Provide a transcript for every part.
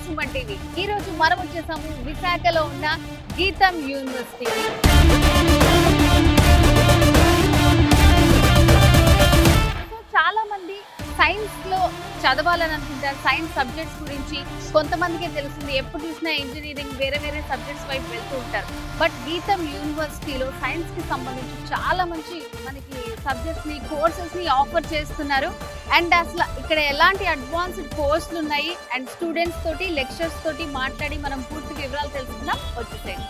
Suman TV. ఈ రోజు మనం వచ్చేసాము విశాఖలో ఉన్న గీతం యూనివర్సిటీ. చాలా మంది సైన్స్ లో చదవాలని అనుకుంటారు. సైన్స్ సబ్జెక్ట్స్ గురించి కొంతమందికే తెలుస్తుంది. ఎప్పుడు చూసినా ఇంజనీరింగ్ వేరే వేరే సబ్జెక్ట్స్ వైపు వెళ్తూ ఉంటారు. బట్ గీతం యూనివర్సిటీలో సైన్స్ కి సంబంధించి చాలా మంచి మనకి సబ్జెక్ట్స్ ని కోర్సెస్ ని ఆఫర్ చేస్తున్నారు. అండ్ అసలు ఇక్కడ ఎలాంటి అడ్వాన్స్డ్ కోర్సులు ఉన్నాయి అండ్ స్టూడెంట్స్ తోటి లెక్చర్స్ తోటి మాట్లాడి మనం పూర్తి వివరాలు తెలుసుకుందాం. వచ్చేసేయండి.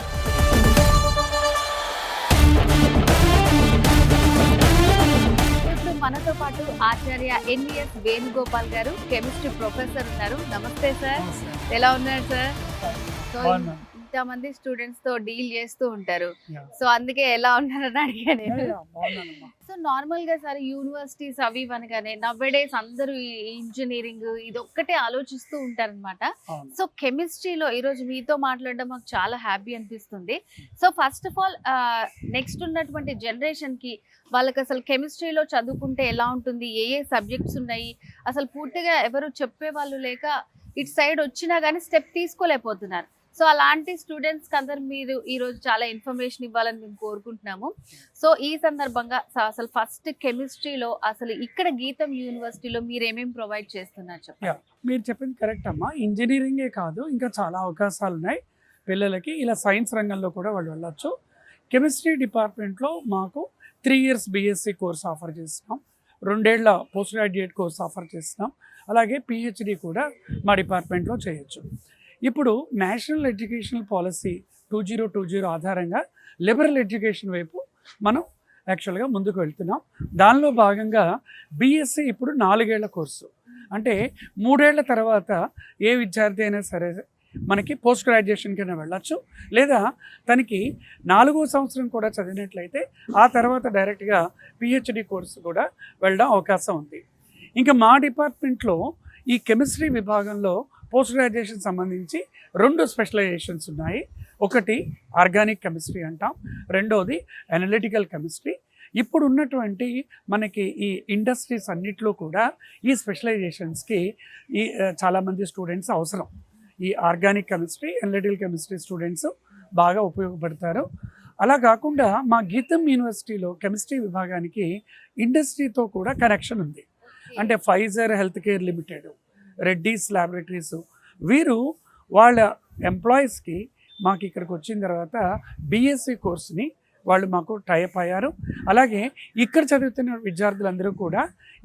మనతో పాటు ఆచార్య ఎన్విఎస్ వేణుగోపాల్ గారు, కెమిస్ట్రీ ప్రొఫెసర్ ఉన్నారు. నమస్తే సార్, ఎలా ఉన్నారు సార్? సో ఇంతమంది స్టూడెంట్స్ తో డీల్ చేస్తూ ఉంటారు, సో అందుకే ఎలా ఉన్నారని అడిగాను. సో నార్మల్ గా సార్ యూనివర్సిటీస్ అవి అనగానే నవ్వేడేస్ అందరూ ఇంజనీరింగ్ ఇది ఒక్కటే ఆలోచిస్తూ ఉంటారనమాట. సో కెమిస్ట్రీలో ఈరోజు మీతో మాట్లాడడం మాకు చాలా హ్యాపీ అనిపిస్తుంది. So first of all next ఉన్నటువంటి జనరేషన్ కి వాళ్ళకి అసలు కెమిస్ట్రీలో చదువుకుంటే ఎలా ఉంటుంది, ఏ ఏ సబ్జెక్ట్స్ ఉన్నాయి, అసలు పూర్తిగా ఎవరు చెప్పే వాళ్ళు లేక ఇటు సైడ్ వచ్చినా కానీ స్టెప్ తీసుకోలేకపోతున్నారు. సో అలాంటి స్టూడెంట్స్ కి అందరు మీరు ఈ రోజు చాలా ఇన్ఫర్మేషన్ ఇవ్వాలని మేము కోరుకుంటున్నాము. సో ఈ సందర్భంగా అసలు ఫస్ట్ కెమిస్ట్రీలో అసలు ఇక్కడ గీతం యూనివర్సిటీలో మీరు ఏమేమి ప్రొవైడ్ చేస్తున్నారు చెప్పండి. మీరు చెప్పింది కరెక్ట్ అమ్మా. ఇంజనీరింగే కాదు, ఇంకా చాలా అవకాశాలు ఉన్నాయి పిల్లలకి. ఇలా సైన్స్ రంగంలో కూడా వాళ్ళు వెళ్ళొచ్చు. కెమిస్ట్రీ డిపార్ట్మెంట్లో మాకు 3 years బీఎస్సీ కోర్స్ ఆఫర్ చేస్తున్నాం, 2 ఏళ్ల పోస్ట్ గ్రాడ్యుయేట్ కోర్స్ ఆఫర్ చేస్తున్నాం. అలాగే పిహెచ్డి కూడా మా డిపార్ట్మెంట్లో చేయొచ్చు. ఇప్పుడు నేషనల్ ఎడ్యుకేషనల్ పాలసీ 2020 ఆధారంగా లిబరల్ ఎడ్యుకేషన్ వైపు మనం యాక్చువల్గా ముందుకు వెళ్తున్నాం. దానిలో భాగంగా బీఎస్సీ ఇప్పుడు 4 ఏళ్ల కోర్సు. అంటే 3 ఏళ్ల తర్వాత ఏ విద్యార్థి అయినా సరే మనకి పోస్ట్ గ్రాడ్యుయేషన్ కింద వెళ్ళచ్చు, లేదా తనకి 4వ సంవత్సరం కూడా చదివినట్లయితే ఆ తర్వాత డైరెక్ట్గా పిహెచ్డి కోర్సు కూడా వెళ్ళడం అవకాశం ఉంది. ఇంకా మా డిపార్ట్మెంట్లో ఈ కెమిస్ట్రీ విభాగంలో పోస్ట్ గ్రాడ్యుయేషన్ సంబంధించి 2 స్పెషలైజేషన్స్ ఉన్నాయి. ఒకటి ఆర్గానిక్ కెమిస్ట్రీ అంటాం, రెండోది అనలిటికల్ కెమిస్ట్రీ. ఇప్పుడు ఉన్నటువంటి మనకి ఈ ఇండస్ట్రీస్ అన్నిట్లో కూడా ఈ స్పెషలైజేషన్స్కి చాలామంది స్టూడెంట్స్ అవసరం. ఈ organic chemistry, analytical chemistry students బాగా ఉపయోగపడతారు. అలా కాకుండా మా గీతం యూనివర్సిటీలో కెమిస్ట్రీ విభాగానికి ఇండస్ట్రీతో కూడా కనెక్షన్ ఉంది. అంటే Pfizer health care limited, Reddy's laboratories, వీరు వాళ్ళ ఎంప్లాయీస్కి మాకు ఇక్కడికి వచ్చిన తర్వాత బీఎస్సీ కోర్స్ని వాళ్ళు మాకు టైప్ అయ్యారు. అలాగే ఇక్కడ చదువుతున్న విద్యార్థులందరూ కూడా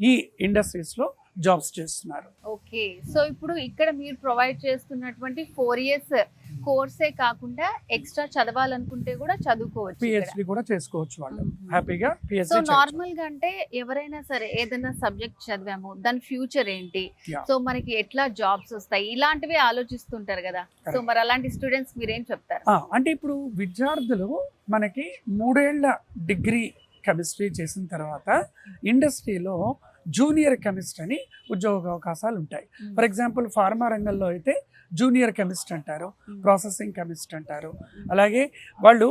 ఈ ఇండస్ట్రీస్లో జాబ్స్ చేస్తున్నారు. ఓకే, సో ఇప్పుడు ఇక్కడ మీరు ప్రొవైడ్ చేస్తున్నటువంటి 4 years కోర్సే కాకుండా ఎక్స్ట్రా చదవాలనుకుంటే కూడా చదువుకోవచ్చు, పిహెచ్డి కూడా చేసుకోవచ్చు వాళ్ళు హ్యాపీగా. సో నార్మల్ గా అంటే ఎవరైనా సరే ఏదైనా సబ్జెక్ట్ చదివాము దాని ఫ్యూచర్ ఏంటి, సో మనకి ఎట్లా జాబ్స్ వస్తాయి, ఇలాంటివి ఆలోచిస్తుంటారు కదా. సో మరి అలాంటి స్టూడెంట్స్ మీరేం చెప్తారు? అంటే ఇప్పుడు విద్యార్థులు మనకి 3 ఏళ్ల డిగ్రీ కెమిస్ట్రీ చేసిన తర్వాత ఇండస్ట్రీలో జూనియర్ కెమిస్ట్ అని ఉద్యోగ అవకాశాలు ఉంటాయి. ఫర్ ఎగ్జాంపుల్ ఫార్మా రంగంలో అయితే జూనియర్ కెమిస్ట్ అంటారు, ప్రాసెసింగ్ కెమిస్ట్ అంటారు. అలాగే వాళ్ళు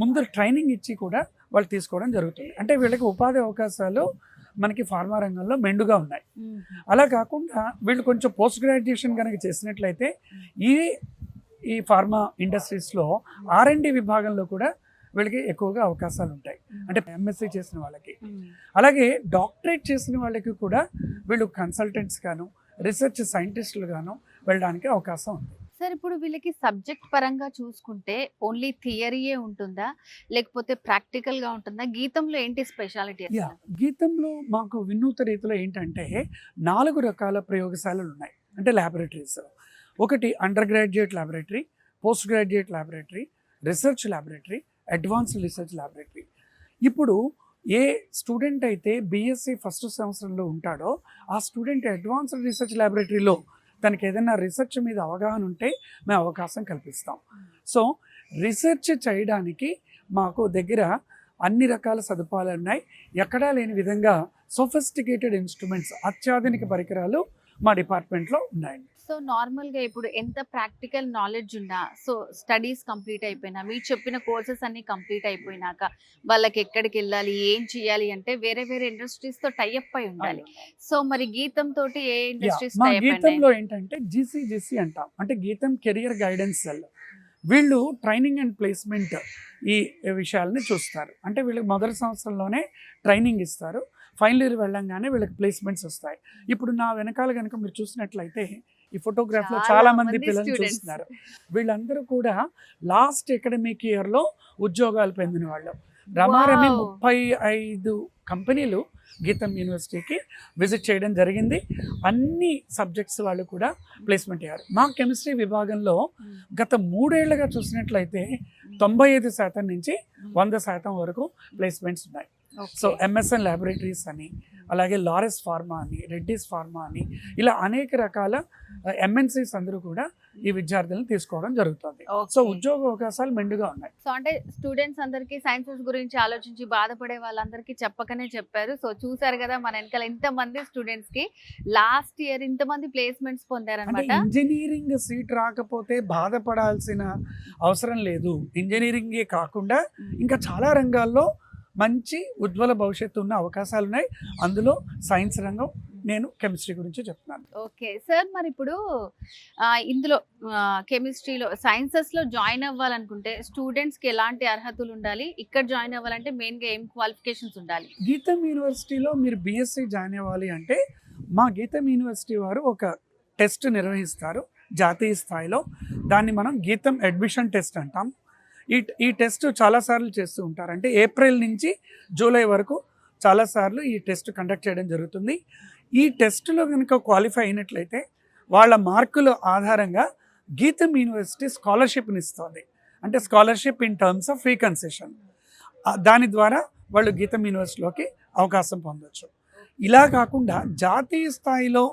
ముందు ట్రైనింగ్ ఇచ్చి కూడా వాళ్ళు తీసుకోవడం జరుగుతుంది. అంటే వీళ్ళకి ఉపాధి అవకాశాలు మనకి ఫార్మా రంగంలో మెండుగా ఉన్నాయి. అలా కాకుండా వీళ్ళు కొంచెం పోస్ట్ గ్రాడ్యుయేషన్ కనుక చేసినట్లయితే ఈ ఫార్మా ఇండస్ట్రీస్లో R&D విభాగంలో కూడా వీళ్ళకి ఎక్కువగా అవకాశాలు ఉంటాయి. అంటే ఎంఎస్సీ చేసిన వాళ్ళకి, అలాగే డాక్టరేట్ చేసిన వాళ్ళకి కూడా వీళ్ళు కన్సల్టెంట్స్ గాను రీసెర్చ్ సైంటిస్టులు గాను వెళ్ళడానికి అవకాశం ఉంది. సార్ ఇప్పుడు వీళ్ళకి సబ్జెక్ట్ పరంగా చూసుకుంటే ఓన్లీ థియరీయే ఉంటుందా లేకపోతే ప్రాక్టికల్ గా ఉంటుందా? గీతంలో ఏంటి స్పెషాలిటీ? గీతంలో మాకు వినూత రీతిలో ఏంటంటే 4 రకాల ప్రయోగశాలలు ఉన్నాయి. అంటే ల్యాబొరేటరీస్. ఒకటి under graduate laboratory, post graduate laboratory, research laboratory, advanced research laboratory. ఇప్పుడు ఏ స్టూడెంట్ అయితే బీఎస్సీ ఫస్ట్ సంవత్సరంలో ఉంటాడో ఆ స్టూడెంట్ అడ్వాన్స్డ్ రీసెర్చ్ ల్యాబొరేటరీలో తనకి ఏదైనా రీసెర్చ్ మీద అవగాహన ఉంటే మేము అవకాశం కల్పిస్తాం. సో రీసెర్చ్ చేయడానికి మాకు దగ్గర అన్ని రకాల సదుపాయాలు ఉన్నాయి. ఎక్కడా లేని విధంగా సోఫిస్టికేటెడ్ ఇన్స్ట్రుమెంట్స్, అత్యాధునిక పరికరాలు మా డిపార్ట్మెంట్లో ఉన్నాయండి. సో నార్మల్గా ఇప్పుడు ఎంత ప్రాక్టికల్ నాలెడ్జ్ ఉన్నా, సో స్టడీస్ కంప్లీట్ అయిపోయినా, మీరు చెప్పిన కోర్సెస్ అన్ని కంప్లీట్ అయిపోయినాక వాళ్ళకి ఎక్కడికి వెళ్ళాలి, ఏం చేయాలి అంటే వేరే వేరే ఇండస్ట్రీస్ తో టైఅప్ అయి ఉండాలి. సో మరి గీతం తోటి ఏ ఇండస్ట్రీస్ మా టైఅప్ గీతంలో ఏంటంటే జీసీజీసీ అంటాం, అంటే గీతం కెరియర్ గైడెన్స్ సెల్. వీళ్ళు ట్రైనింగ్ అండ్ ప్లేస్మెంట్ ఈ విషయాలని చూస్తారు. అంటే వీళ్ళకి మొదటి సంవత్సరంలోనే ట్రైనింగ్ ఇస్తారు, ఫైనల్ ఇయర్ వెళ్ళంగానే వీళ్ళకి ప్లేస్మెంట్స్ వస్తాయి. ఇప్పుడు నా వెనకాల కనుక మీరు చూసినట్లయితే ఈ ఫోటోగ్రాఫ్లో చాలా మంది పిల్లలు చూస్తున్నారు. వీళ్ళందరూ కూడా లాస్ట్ అకాడమిక్ ఇయర్లో ఉద్యోగాలు పొందిన వాళ్ళు. రమారమి 35 కంపెనీలు గీతం యూనివర్సిటీకి విజిట్ చేయడం జరిగింది. అన్ని సబ్జెక్ట్స్ వాళ్ళు కూడా ప్లేస్మెంట్ అయ్యారు. మా కెమిస్ట్రీ విభాగంలో గత 3 ఏళ్లుగా చూసినట్లయితే 95% నుంచి 100% వరకు ప్లేస్మెంట్స్ ఉన్నాయి. సో ఎంఎస్ఎన్ ల్యాబొరేటరీస్ అని, అలాగే లారెస్ ఫార్మా అని, రెడ్డిస్ ఫార్మా అని, ఇలా అనేక రకాల ఎంఎన్సీస్ అందరూ కూడా ఈ విద్యార్థులను తీసుకోవడం జరుగుతుంది. సో ఉద్యోగ అవకాశాలు మెండుగా ఉన్నాయి. సో అంటే స్టూడెంట్స్ అందరికీ సైన్సెస్ గురించి ఆలోచించి బాధపడే వాళ్ళందరికీ చెప్పకనే చెప్పారు. సో చూసారు కదా మన వెనకాల ఇంతమంది స్టూడెంట్స్ కి లాస్ట్ ఇయర్ ఇంతమంది ప్లేస్మెంట్స్ పొందారనమాట. ఇంజనీరింగ్ సీట్ రాకపోతే బాధపడాల్సిన అవసరం లేదు. ఇంజనీరింగే కాకుండా ఇంకా చాలా రంగాల్లో మంచి ఉజ్వల భవిష్యత్తు ఉన్న అవకాశాలు ఉన్నాయి. అందులో సైన్స్ రంగం, నేను కెమిస్ట్రీ గురించి చెప్తున్నాను. ఓకే సార్, మరి ఇప్పుడు ఇందులో కెమిస్ట్రీలో సైన్సెస్లో జాయిన్ అవ్వాలనుకుంటే స్టూడెంట్స్కి ఎలాంటి అర్హతలు ఉండాలి? ఇక్కడ జాయిన్ అవ్వాలంటే మెయిన్గా ఏం క్వాలిఫికేషన్స్ ఉండాలి? గీతం యూనివర్సిటీలో మీరు బీఎస్సీ జాయిన్ అవ్వాలి అంటే మా గీతం యూనివర్సిటీ వారు ఒక టెస్ట్ నిర్వహిస్తారు జాతీయ స్థాయిలో. దాన్ని మనం గీతం అడ్మిషన్ టెస్ట్ అంటాం. ఈ టెస్ట్ చాలాసార్లు చేస్తూ ఉంటారు. అంటే ఏప్రిల్ నుంచి జూలై వరకు చాలాసార్లు ఈ టెస్ట్ కండక్ట్ చేయడం జరుగుతుంది. ఈ టెస్ట్లో కనుక క్వాలిఫై అయినట్లయితే వాళ్ళ మార్కుల ఆధారంగా గీతం యూనివర్సిటీ స్కాలర్షిప్ని ఇస్తుంది. అంటే scholarship in terms of free concession. దాని ద్వారా వాళ్ళు గీతం యూనివర్సిటీలోకి అవకాశం పొందవచ్చు. ఇలా కాకుండా జాతీయ స్థాయిలో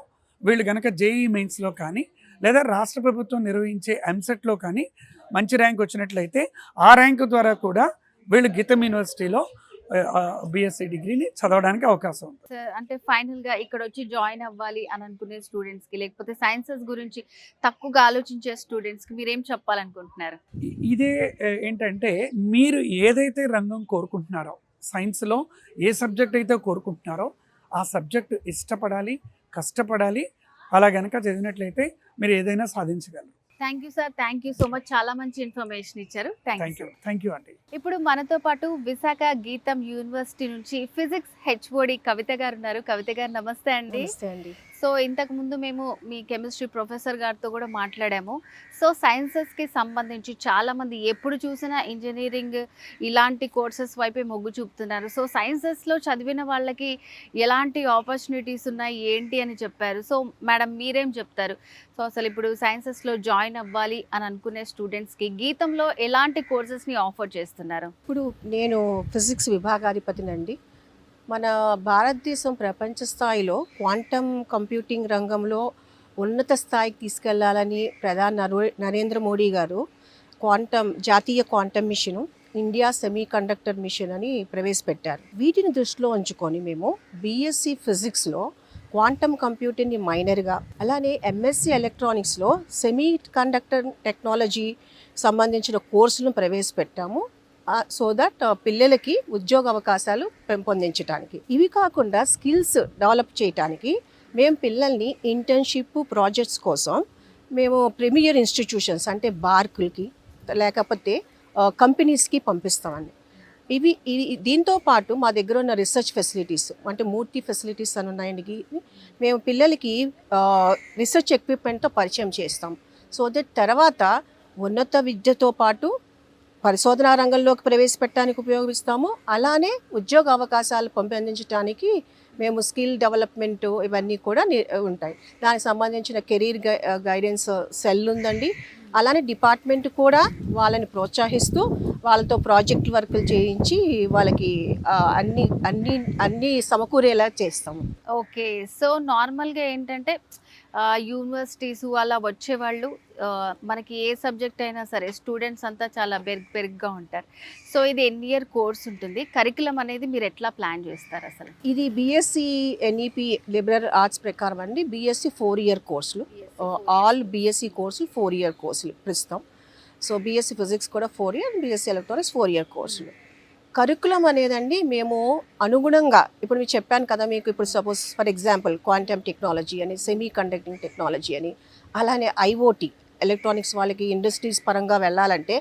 వీళ్ళు కనుక జేఈ మెయిన్స్లో కానీ లేదా రాష్ట్ర ప్రభుత్వం నిర్వహించే ఎంసెట్లో కానీ మంచి ర్యాంక్ వచ్చినట్లయితే ఆ ర్యాంకు ద్వారా కూడా వీళ్ళు గీతం యూనివర్సిటీలో బిఎస్సీ డిగ్రీని చదవడానికి అవకాశం ఉంది. అంటే ఫైనల్గా ఇక్కడ వచ్చి జాయిన్ అవ్వాలి అని అనుకునే స్టూడెంట్స్కి, లేకపోతే సైన్సెస్ గురించి తక్కువగా ఆలోచించే స్టూడెంట్స్కి మీరేం చెప్పాలనుకుంటున్నారు? ఇదే ఏంటంటే, మీరు ఏదైతే రంగం కోరుకుంటున్నారో, సైన్స్లో ఏ సబ్జెక్ట్ అయితే కోరుకుంటున్నారో ఆ సబ్జెక్టు ఇష్టపడాలి, కష్టపడాలి. అలా కనుక చదివినట్లయితే మీరు ఏదైనా సాధించగలరు. Thank you sir, thank you so much. చాలా మంచి ఇన్ఫర్మేషన్ ఇచ్చారు. థ్యాంక్ యూ అండి. ఇప్పుడు మనతో పాటు విశాఖ గీతం యూనివర్సిటీ నుంచి ఫిజిక్స్ హెచ్ఓడి కవిత గారు ఉన్నారు. కవిత గారు నమస్తే అండి. సో ఇంతకు ముందు మేము మీ కెమిస్ట్రీ ప్రొఫెసర్ గారితో కూడా మాట్లాడాము. సో సైన్సెస్కి సంబంధించి చాలామంది ఎప్పుడు చూసినా ఇంజనీరింగ్ ఇలాంటి కోర్సెస్ వైపే మొగ్గు చూపుతున్నారు. సో సైన్సెస్లో చదివిన వాళ్ళకి ఎలాంటి ఆపర్చునిటీస్ ఉన్నాయి ఏంటి అని చెప్పారు. సో మేడం మీరేం చెప్తారు? సో అసలు ఇప్పుడు సైన్సెస్లో జాయిన్ అవ్వాలి అని అనుకునే స్టూడెంట్స్కి గీతంలో ఎలాంటి కోర్సెస్ని ఆఫర్ చేస్తున్నారు? ఇప్పుడు నేను ఫిజిక్స్ విభాగాధిపతినండి. మన భారతదేశం ప్రపంచ స్థాయిలో క్వాంటమ్ కంప్యూటింగ్ రంగంలో ఉన్నత స్థాయికి తీసుకెళ్లాలని ప్రధాని నరేంద్ర మోడీ గారు జాతీయ quantum mission, India semiconductor mission అని ప్రవేశపెట్టారు. వీటిని దృష్టిలో ఉంచుకొని మేము బీఎస్సీ ఫిజిక్స్లో క్వాంటమ్ కంప్యూటింగ్ని మైనర్గా, అలానే ఎంఎస్సీ ఎలక్ట్రానిక్స్లో సెమీ కండక్టర్ టెక్నాలజీ సంబంధించిన కోర్సులను ప్రవేశపెట్టాము. సో దట్ పిల్లలకి ఉద్యోగ అవకాశాలు పెంపొందించడానికి. ఇవి కాకుండా స్కిల్స్ డెవలప్ చేయడానికి మేము పిల్లల్ని ఇంటర్న్షిప్ ప్రాజెక్ట్స్ కోసం మేము ప్రీమియర్ ఇన్స్టిట్యూషన్స్ అంటే బార్కులకి లేకపోతే కంపెనీస్కి పంపిస్తామండి. ఇవి దీంతో పాటు మా దగ్గర ఉన్న రీసెర్చ్ ఫెసిలిటీస్ అంటే మూర్తి ఫెసిలిటీస్ అని ఉన్నాయండి. మేము పిల్లలకి రీసెర్చ్ ఎక్విప్మెంట్తో పరిచయం చేస్తాం. సో దట్ తర్వాత ఉన్నత విద్యతో పాటు పరిశోధనా రంగంలోకి ప్రవేశపెట్టడానికి ఉపయోగిస్తాము. అలానే ఉద్యోగ అవకాశాలు పెంపొందించడానికి మేము స్కిల్ డెవలప్మెంట్ ఇవన్నీ కూడా ఉంటాయి. దానికి సంబంధించిన కెరీర్ గైడెన్స్ సెల్ ఉందండి. అలానే డిపార్ట్మెంట్ కూడా వాళ్ళని ప్రోత్సహిస్తూ వాళ్ళతో ప్రాజెక్ట్ వర్కులు చేయించి వాళ్ళకి అన్ని అన్ని అన్ని సమకూరేలా చేస్తాము. ఓకే. సో నార్మల్‌గా ఏంటంటే యూనివర్సిటీస్ అలా వచ్చేవాళ్ళు మనకి ఏ సబ్జెక్ట్ అయినా సరే స్టూడెంట్స్ అంతా చాలా బెరుగ్గా ఉంటారు. సో ఇది ఎన్ని ఇయర్ కోర్స్ ఉంటుంది? కరికులం అనేది మీరు ఎట్లా ప్లాన్ చేస్తారు అసలు? ఇది బీఎస్సీ ఎన్ఈపి లిబరల్ ఆర్ట్స్ ప్రకారం అండి. బీఎస్సీ 4 ఇయర్ కోర్సులు, ఆల్ బీఎస్సీ కోర్సులు 4 ఇయర్ కోర్సులు ప్రస్తుతం. సో బీఎస్సీ ఫిజిక్స్ కూడా 4 ఇయర్, బీఎస్సీ ఎలక్ట్రానిక్స్ 4 ఇయర్ కోర్సులు. కరికులం అనేదండి మేము అనుగుణంగా, ఇప్పుడు మీకు చెప్పాను కదా మీకు, ఇప్పుడు suppose for example quantum technology అని, సెమీ కండక్టింగ్ టెక్నాలజీ అని, అలానే ఐఓటీ ఎలక్ట్రానిక్స్ వాళ్ళకి ఇండస్ట్రీస్ పరంగా వెళ్ళాలంటే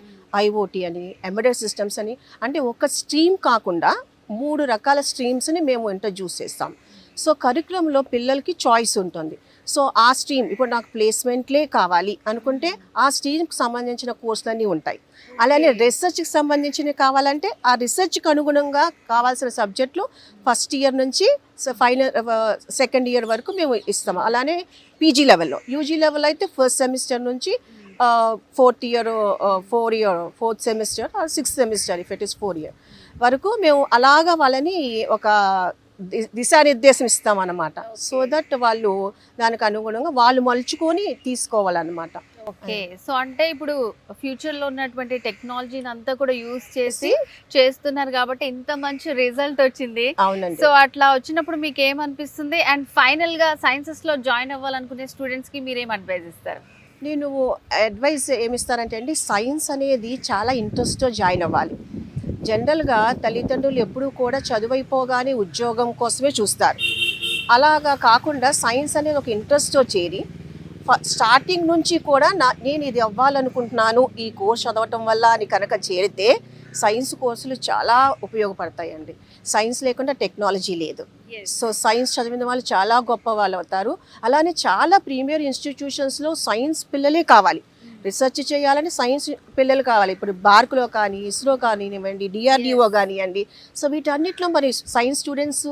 ఐఓటీ అని, ఎంబెడెడ్ సిస్టమ్స్ అని, అంటే ఒక స్ట్రీమ్ కాకుండా 3 రకాల స్ట్రీమ్స్ని మేము ఇంట్రడ్యూస్ చేస్తాం. సో కరికులంలో పిల్లలకి చాయిస్ ఉంటుంది. సో ఆ స్ట్రీమ్, ఇప్పుడు నాకు ప్లేస్మెంట్లే కావాలి అనుకుంటే ఆ స్ట్రీమ్కి సంబంధించిన కోర్సులన్నీ ఉంటాయి. అలానే రీసెర్చ్కి సంబంధించినవి కావాలంటే ఆ రీసెర్చ్కి అనుగుణంగా కావాల్సిన సబ్జెక్టులు ఫస్ట్ ఇయర్ నుంచి ఫైనల్ సెకండ్ ఇయర్ వరకు మేము ఇస్తాము. అలానే పీజీ లెవెల్లో, యూజీ లెవెల్ అయితే ఫస్ట్ సెమిస్టర్ నుంచి fourth semester or 6th semester if it is 4 year వరకు మేము అలాగా వాళ్ళని ఒక దిశానిర్దేశం ఇస్తామన్నమాట. సో దట్ వాళ్ళు దానికి అనుగుణంగా వాళ్ళు మలుచుకొని తీసుకోవాలన్నమాట. ఓకే. సో అంటే ఇప్పుడు ఫ్యూచర్లో ఉన్నటువంటి టెక్నాలజీని అంతా కూడా యూజ్ చేసి చేస్తున్నారు కాబట్టి ఇంత మంచి రిజల్ట్ వచ్చింది. అవునండి. సో అట్లా వచ్చినప్పుడు మీకు ఏమనిపిస్తుంది? అండ్ ఫైనల్గా సైన్సెస్లో జాయిన్ అవ్వాలనుకునే స్టూడెంట్స్కి మీరేం అడ్వైజ్ ఇస్తారు? నేను అడ్వైస్ ఏమిస్తానంటే అండి, సైన్స్ అనేది చాలా ఇంట్రెస్ట్తో జాయిన్ అవ్వాలి. జనరల్గా తల్లిదండ్రులు ఎప్పుడూ కూడా చదువైపోగానే ఉద్యోగం కోసమే చూస్తారు. అలాగా కాకుండా సైన్స్ అనేది ఒక ఇంట్రెస్ట్తో చేరి స్టార్టింగ్ నుంచి కూడా నేను ఇది అవ్వాలనుకుంటున్నాను ఈ కోర్స్ చదవటం వల్ల అని కనుక చేరితే సైన్స్ కోర్సులు చాలా ఉపయోగపడతాయండి. సైన్స్ లేకుండా టెక్నాలజీ లేదు. సో సైన్స్ చదివిన వాళ్ళు చాలా గొప్ప వాళ్ళు అవుతారు. అలానే చాలా ప్రీమియర్ ఇన్స్టిట్యూషన్స్లో సైన్స్ పిల్లలే కావాలి. రీసెర్చ్ చేయాలని సైన్స్ పిల్లలు కావాలి. ఇప్పుడు బార్కులో కానీ, ఇస్రో కానివ్వండి, డిఆర్డిఓ కానివ్వండి. సో వీటన్నిటిలో మరి సైన్స్ స్టూడెంట్స్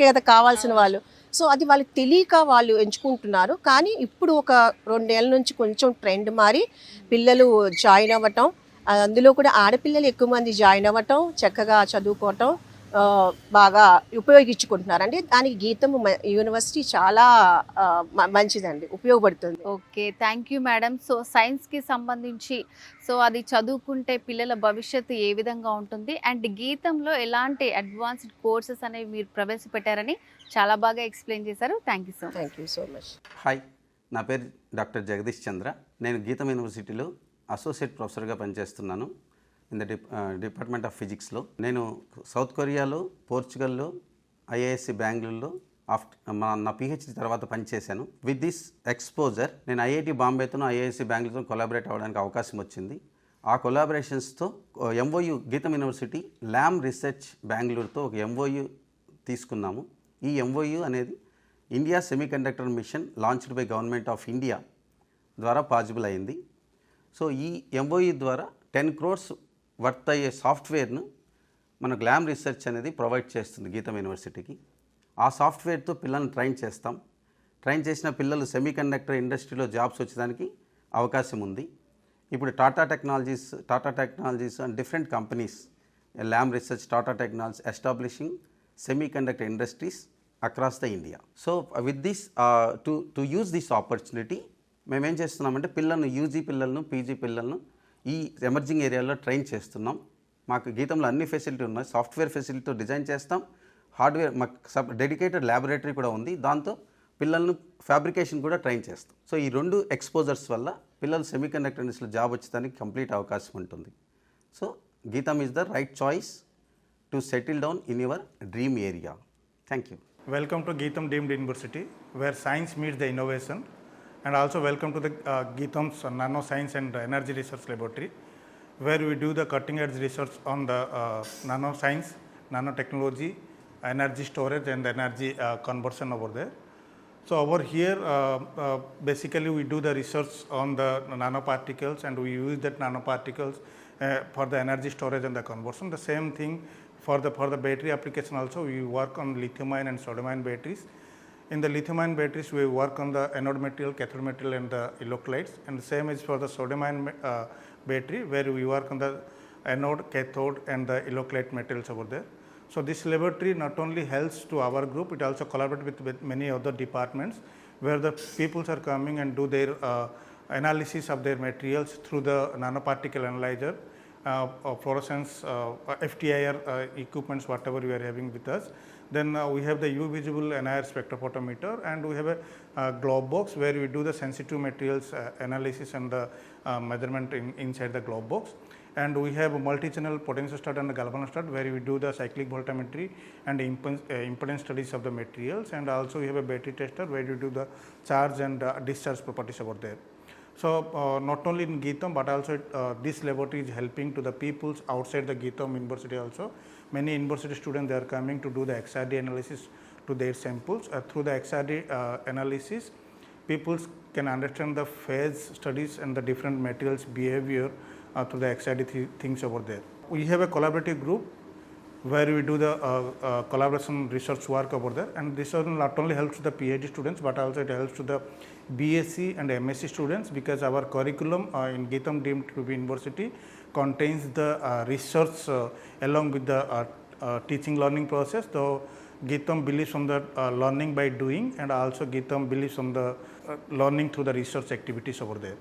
కదా కావాల్సిన వాళ్ళు. సో అది వాళ్ళకి తెలియక వాళ్ళు ఎంచుకుంటున్నారు. కానీ ఇప్పుడు ఒక 2 ఏళ్ళ నుంచి కొంచెం ట్రెండ్ మారి పిల్లలు జాయిన్ అవ్వటం, అందులో కూడా ఆడపిల్లలు ఎక్కువ మంది జాయిన్ అవ్వటం, చక్కగా చదువుకోవటం బాగా ఉపయోగించుకుంటున్నారండి. దానికి గీతం యూనివర్సిటీ చాలా మంచిదండి, ఉపయోగపడుతుంది. Okay, thank you madam. So సైన్స్కి సంబంధించి సో అది చదువుకుంటే పిల్లల భవిష్యత్తు ఏ విధంగా ఉంటుంది అండ్ గీతంలో ఎలాంటి అడ్వాన్స్డ్ కోర్సెస్ అనేవి మీరు ప్రవేశపెట్టారని చాలా బాగా ఎక్స్ప్లెయిన్ చేశారు. Thank you so much. Hi, నా పేరు డాక్టర్ జగదీష్ చంద్ర. నేను గీతం యూనివర్సిటీలో అసోసియేట్ ప్రొఫెసర్గా పనిచేస్తున్నాను ఇన్ ద డిపార్ట్మెంట్ ఆఫ్ ఫిజిక్స్లో. నేను సౌత్ కొరియాలో, పోర్చుగల్లో, ఐఐఎస్సి బెంగళూరులో నా పిహెచ్డి తర్వాత పనిచేశాను. విత్ దిస్ ఎక్స్పోజర్ నేను ఐఐటి బాంబేతోనూ, ఐఐఎస్సి బెంగళూరుతో కొలాబరేట్ అవ్వడానికి అవకాశం వచ్చింది. ఆ కొలాబరేషన్స్తో ఎంఓయు గీతం యూనివర్సిటీ ల్యామ్ రీసెర్చ్ బెంగళూరుతో ఒక ఎంఓయు తీసుకున్నాము. ఈ ఎంఓయు అనేది India semiconductor machine launched by government of India ద్వారా పాసిబుల్ అయింది. సో ఈ ఎంఓయు ద్వారా 10 crores వర్త్ అయ్యే సాఫ్ట్వేర్ను మనకు ల్యామ్ రీసెర్చ్ అనేది ప్రొవైడ్ చేస్తుంది గీతం యూనివర్సిటీకి. ఆ సాఫ్ట్వేర్తో పిల్లల్ని ట్రైన్ చేస్తాం. ట్రైన్ చేసిన పిల్లలు సెమీకండక్టర్ ఇండస్ట్రీలో జాబ్స్ వచ్చేదానికి అవకాశం ఉంది. ఇప్పుడు Tata technologies and different companies ల్యామ్ research, Tata technologies establishing semiconductor industries across the India. So with this to use this opportunity మేమేం చేస్తున్నామంటే పిల్లలను, యూజీ పిల్లలను, పీజీ పిల్లలను ఈ ఎమర్జింగ్ ఏరియాలో ట్రైన్ చేస్తున్నాం. మాకు గీతంలో అన్ని ఫెసిలిటీ ఉన్నాయి. సాఫ్ట్వేర్ ఫెసిలిటీతో డిజైన్ చేస్తాం. హార్డ్వేర్ మాకు డెడికేటెడ్ ల్యాబొరేటరీ కూడా ఉంది. దాంతో పిల్లలను ఫ్యాబ్రికేషన్ కూడా ట్రైన్ చేస్తాం. సో ఈ 2 ఎక్స్పోజర్స్ వల్ల పిల్లలు సెమీకండక్టర్ ఇండస్ట్రీలో జాబ్ వచ్చేదానికి కంప్లీట్ అవకాశం ఉంటుంది. సో గీతం is the right choice to settle down in your dream area. Thank you. Welcome to Geetham Deemed University, where science meets the innovation, and also welcome to the Geetham's Nano Science and Energy Research Laboratory, where we do the cutting edge research on the nano science, nanotechnology, energy storage and energy conversion over there. So over here, basically we do the research on the nanoparticles, and we use that nanoparticles for the energy storage and the conversion. The same thing for the battery application also, we work on lithium-ion and sodium-ion batteries. In the lithium-ion batteries, we work on the anode material, cathode material and the electrolytes, and the same is for the sodium-ion battery, where we work on the anode, cathode, and the yellowclate materials over there. So this laboratory not only helps to our group, it also collaborates with many other departments where the peoples are coming and do their analysis of their materials through the nanoparticle analyzer, fluorescence, FTIR equipments, whatever we are having with us. Then we have the UV visible NIR spectrophotometer, and we have a glove box where we do the sensitive materials analysis and the measurement inside the glove box. And we have a multi-channel potentiostat and a galvanostat where we do the cyclic voltammetry and impedance studies of the materials, and also we have a battery tester where we do the charge and discharge properties over there. So not only in Geetham, but also this laboratory is helping to the peoples outside the Geetham University also. Many university students, they are coming to do the XRD analysis to their samples. Through the XRD analysis, peoples can understand the phase studies and the different materials behavior through the XRD things over there. We have a collaborative group where we do the collaboration research work over there, and this not only helps the PhD students, but also it helps to the BSc and MSc students, because our curriculum in Geetham Deemed to be University contains the research along with the teaching learning process. So Geetham believes on the learning by doing, and also Geetham believes on the learning through the research activities over there.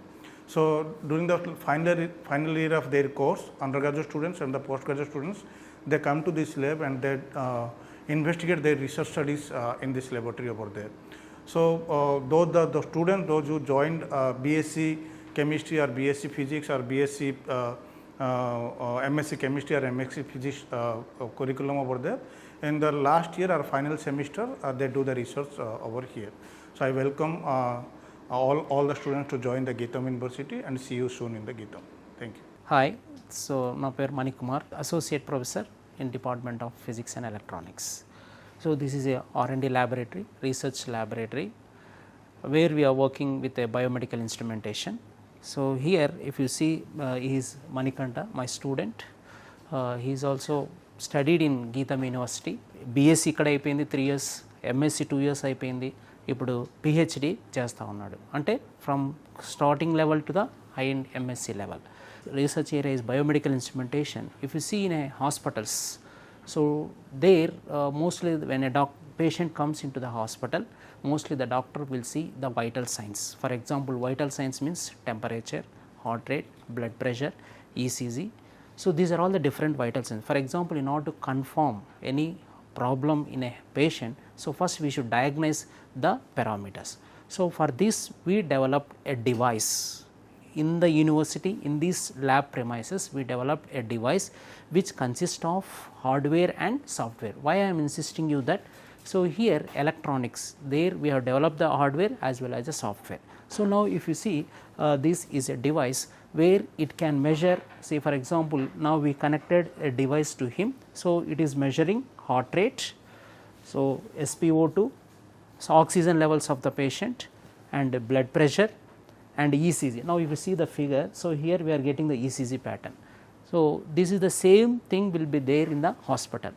So during the final year of their course, undergraduate students and the postgraduate students, they come to this lab and they investigate their research studies in this laboratory over there. So the students, those who joined BSc chemistry or BSc physics or BSc MSc chemistry or MSc physics curriculum over there, in the last year or final semester, they do the research over here. So I welcome all the students to join the Geetham University, and see you soon in the Geetham. Thank you. Hi, so my name is Manik Kumar, Associate Professor in Department of Physics and Electronics. So this is a R&D laboratory, research laboratory, where we are working with a biomedical instrumentation. So here if you see he is Manikanta, my student. He is also studied in Geetham University. BSc ఇక్కడ అయిపోయింది 3 years, MSc 2 years అయిపోయింది. ఇప్పుడు PhD చేస్తూ ఉన్నాడు. అంటే from starting level to the high and MSc level. Research area is biomedical instrumentation. If you see in a hospitals, so there mostly when a patient comes into the hospital, mostly the doctor will see the vital signs. For example, vital signs means temperature, heart rate, blood pressure, ECG. So these are all the different vital signs. For example, in order to confirm any problem in a patient, so first we should diagnose the parameters. So for this we developed a device. In the university, in these lab premises, we developed a device which consists of hardware and software. Why I am insisting you that? So here electronics, there we have developed the hardware as well as the software. So now if you see this is a device where it can measure, say for example, now we connected a device to him. So it is measuring heart rate, so SpO2, so oxygen levels of the patient, and blood pressure and ECG. Now if you see the figure, so here we are getting the ECG pattern. So this is the same thing will be there in the hospital.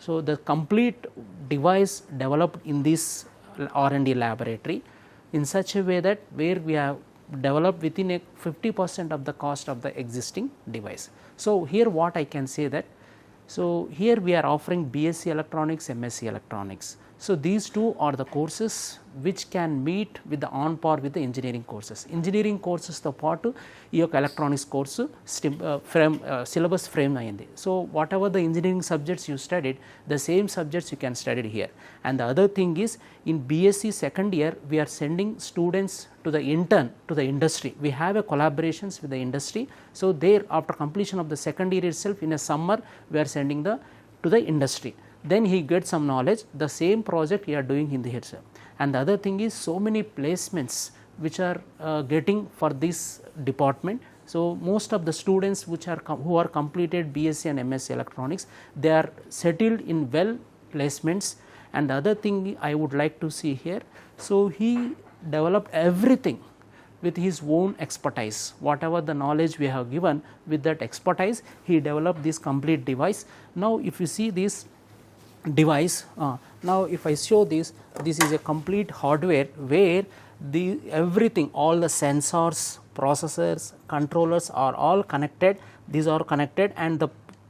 So the complete device developed in this R&D laboratory in such a way that where we have developed within a 50% of the cost of the existing device. So here what I can say that, so here we are offering BSc electronics, MSc electronics. So these two are the courses which can meet with the on par with the engineering courses. Engineering courses తో పాటు ఈ యొక్క electronics course syllabus frame అయింది. So whatever the engineering subjects you studied, the same subjects you can study here. And the other thing is, in BSc second year we are sending students to the intern to the industry. We have a collaborations with the industry. So there after completion of the second year itself, in a summer we are sending to the industry. Then he gets some knowledge, the same project he are doing in the here. And the other thing is, so many placements which are getting for this department. So most of the students who are completed BSc and MSc electronics, they are settled in well placements. And the other thing I would like to see here, so he developed everything with his own expertise. Whatever the knowledge we have given, with that expertise he developed this complete device. Now if you see this device, now if I show this is a complete hardware where everything, all the sensors, processors, controllers are all connected these are connected, and the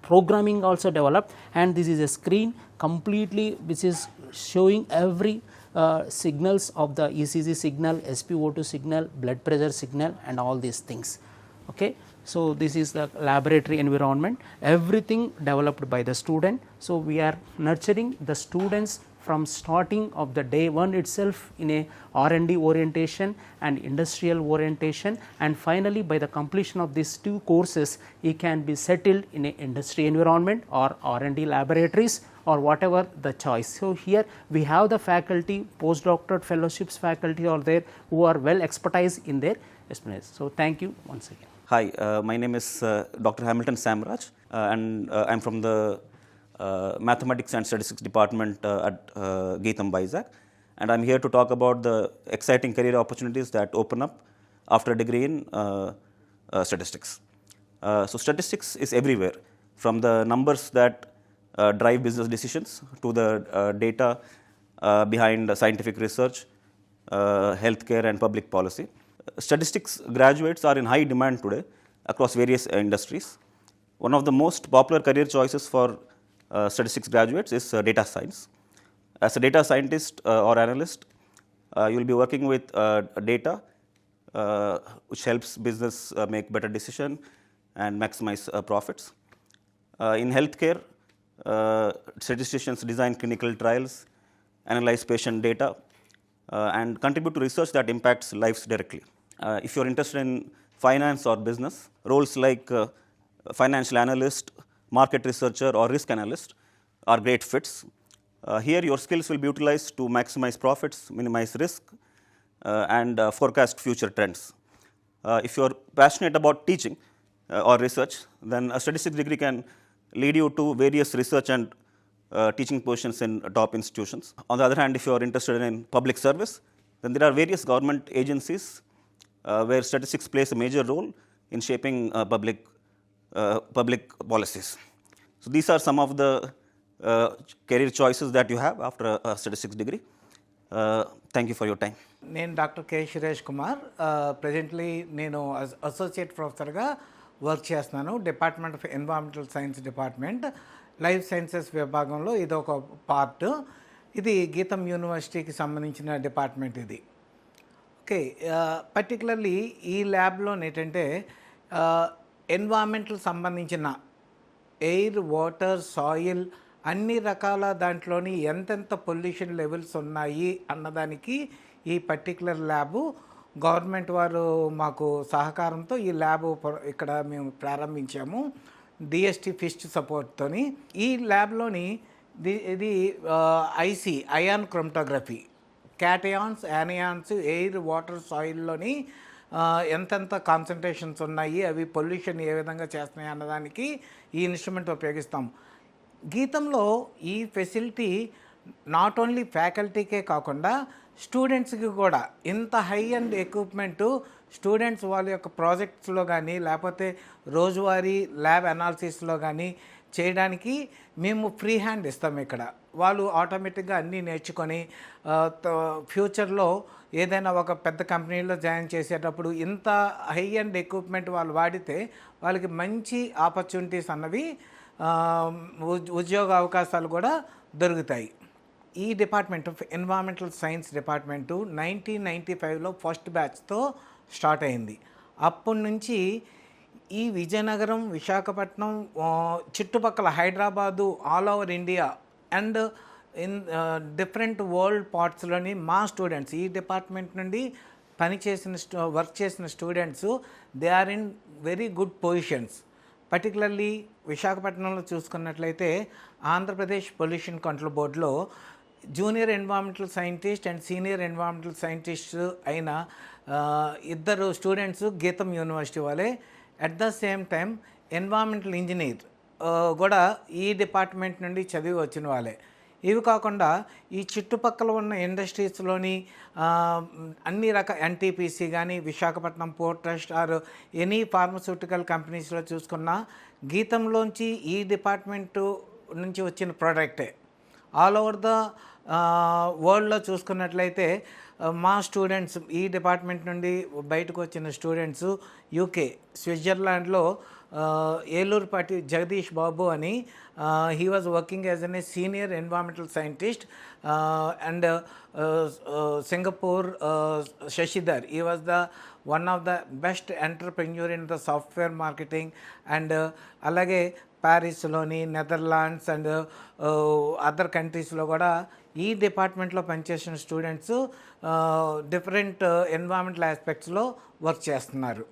programming also developed, and this is a screen completely which is showing every signals of the ECG signal, SpO2 signal, blood pressure signal, and all these things. Okay. So, this is the laboratory environment, everything developed by the student. So, we are nurturing the students from starting of the day one itself in a R&D orientation and industrial orientation, and finally by the completion of these 2 courses he can be settled in a industry environment or R&D laboratories or whatever the choice. So, here we have the faculty, postdoctorate fellowships faculty are there who are well expertise in their experience. So, thank you once again. Hi, my name is Dr. Hamilton Samraj, and I'm from the Mathematics and Statistics Department at Geetham Vizag, and I'm here to talk about the exciting career opportunities that open up after a degree in statistics. So, statistics is everywhere, from the numbers that drive business decisions to the data behind scientific research, healthcare, and public policy. Statistics graduates are in high demand today across various industries. One of the most popular career choices for statistics graduates is data science. As a data scientist or analyst, you will be working with data which helps business make better decision and maximize profits. In healthcare, statisticians design clinical trials, analyze patient data, and contribute to research that impacts lives directly. If you are interested in finance or business, roles like financial analyst, market researcher, or risk analyst are great fits. Here your skills will be utilized to maximize profits, minimize risk, and forecast future trends. If you are passionate about teaching or research, then a statistics degree can lead you to various research and teaching positions in top institutions. On the other hand, if you are interested in public service, then there are various government agencies where statistics plays a major role in shaping public policies. So, these are some of the career choices that you have after a statistics degree. Thank you for your time. నేను doctor K Suresh Kumar, presently నేను associate ప్రొఫెసర్గా work చేస్తున్నాను department of environmental science department, life sciences విభాగంలో ఇది ఒక part. ఇది గీతం యూనివర్సిటీకి సంబంధించిన డిపార్ట్మెంట్ ఇది. ఓకే, పర్టికులర్లీ ఈ ల్యాబ్లో ఏంటంటే ఎన్విరాన్మెంటల్ సంబంధించిన ఎయిర్, వాటర్, సాయిల్ అన్ని రకాల దాంట్లోని ఎంతెంత పొల్యూషన్ లెవెల్స్ ఉన్నాయి అన్నదానికి ఈ పర్టికులర్ ల్యాబు గవర్నమెంట్ వారు మాకు సహకారంతో ఈ ల్యాబ్ ఇక్కడ మేము ప్రారంభించాము డిఎస్టీ ఫిస్ట్ సపోర్ట్తోని. ఈ ల్యాబ్లోని ఇది IC ion chromatography, cations, anions, air, water, సాయిల్లోని ఎంతెంత కాన్సన్ట్రేషన్స్ ఉన్నాయి, అవి పొల్యూషన్ ఏ విధంగా చేస్తున్నాయి అన్నదానికి ఈ ఇన్స్ట్రుమెంట్ ఉపయోగిస్తాం. గీతంలో ఈ ఫెసిలిటీ నాట్ ఓన్లీ ఫ్యాకల్టీకే కాకుండా స్టూడెంట్స్కి కూడా ఇంత హై అండ్ ఎక్విప్మెంటు స్టూడెంట్స్ వాళ్ళ యొక్క ప్రాజెక్ట్స్లో కానీ లేకపోతే రోజువారీ ల్యాబ్ అనాలిసిస్లో కానీ చేయడానికి మేము ఫ్రీ హ్యాండ్ ఇస్తాం. ఇక్కడ వాళ్ళు ఆటోమేటిక్గా అన్నీ నేర్చుకొని ఫ్యూచర్లో ఏదైనా ఒక పెద్ద కంపెనీలో జాయిన్ చేసేటప్పుడు ఇంత హై అండ్ ఎక్విప్మెంట్ వాళ్ళు వాడితే వాళ్ళకి మంచి ఆపర్చునిటీస్ అన్నవి, ఉద్యోగ అవకాశాలు కూడా దొరుకుతాయి. ఈ department of environmental science department 1995లో ఫస్ట్ బ్యాచ్తో స్టార్ట్ అయింది. అప్పటి నుంచి ఈ విజయనగరం, విశాఖపట్నం, చుట్టుపక్కల Hyderabad, all over India and in different world పార్ట్స్లోని మా స్టూడెంట్స్ ఈ డిపార్ట్మెంట్ నుండి వర్క్ చేసిన students they are in very good positions. Particularly విశాఖపట్నంలో చూసుకున్నట్లయితే ఆంధ్రప్రదేశ్ పొల్యూషన్ కంట్రోల్ బోర్డులో junior environmental scientist and senior environmental scientist అయిన ఇద్దరు స్టూడెంట్స్ గీతం యూనివర్సిటీ వాళ్ళే. At the same time environmental engineer కూడా ఈ డిపార్ట్మెంట్ నుండి చదివి వచ్చిన వాళ్ళే. ఇవి కాకుండా ఈ చుట్టుపక్కల ఉన్న ఇండస్ట్రీస్లోని అన్ని రకాల ఎన్టీపీసీ కానీ, Visakhapatnam port trust or any pharmaceutical కంపెనీస్లో చూసుకున్న గీతంలోంచి ఈ డిపార్ట్మెంటు నుంచి వచ్చిన ప్రోడక్టే ఆల్ ఓవర్ ద వరల్డ్లో చూసుకున్నట్లయితే మా స్టూడెంట్స్ ఈ డిపార్ట్మెంట్ నుండి బయటకు వచ్చిన స్టూడెంట్స్ యూకే స్విట్జర్లాండ్లో ఏలూరుపాటి జగదీష్ బాబు అని he was working as an a senior environmental scientist and Singapore Shashidhar he was the one of the best entrepreneur in the software marketing and అలాగే ప్యారిస్లోని నెదర్లాండ్స్ అండ్ అదర్ కంట్రీస్లో కూడా ఈ డిపార్ట్మెంట్లో పనిచేసిన స్టూడెంట్స్ డిఫరెంట్ ఎన్వైరన్మెంటల్ ఆస్పెక్ట్స్లో వర్క్ చేస్తున్నారు.